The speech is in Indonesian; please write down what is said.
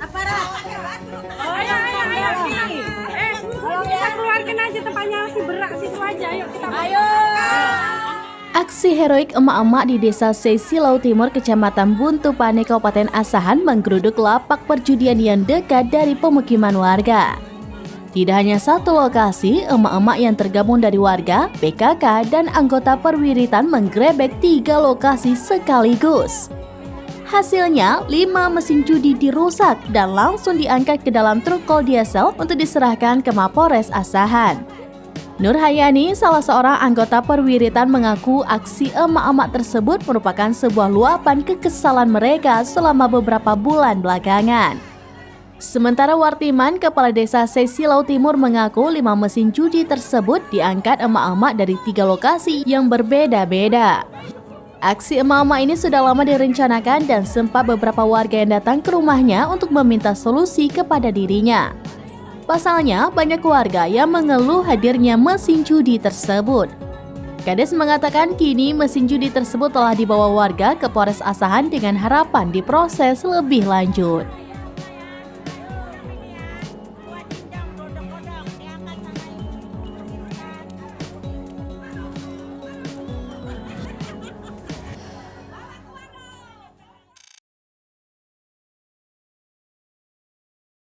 Aparat. Ayo. Kita keluarkan aja tempatnya si berak situ aja. Ayo kita. Ayo. Aksi heroik emak-emak di Desa Sesilau Timur, Kecamatan Buntu Pane, Kabupaten Asahan menggeruduk lapak perjudian yang dekat dari pemukiman warga. Tidak hanya satu lokasi, emak-emak yang tergabung dari warga, PKK, dan anggota perwiritan menggerebek 3 lokasi sekaligus. Hasilnya, 5 mesin judi dirusak dan langsung diangkat ke dalam truk kol diesel untuk diserahkan ke Mapores Asahan. Nur Hayani, salah seorang anggota perwiritan, mengaku aksi emak-emak tersebut merupakan sebuah luapan kekesalan mereka selama beberapa bulan belakangan. Sementara Wartiman, Kepala Desa Sesilau Timur, mengaku 5 mesin judi tersebut diangkat emak-emak dari 3 lokasi yang berbeda-beda. Aksi emak-emak ini sudah lama direncanakan dan sempat beberapa warga yang datang ke rumahnya untuk meminta solusi kepada dirinya. Pasalnya, banyak warga yang mengeluh hadirnya mesin judi tersebut. Kades mengatakan kini mesin judi tersebut telah dibawa warga ke Polres Asahan dengan harapan diproses lebih lanjut.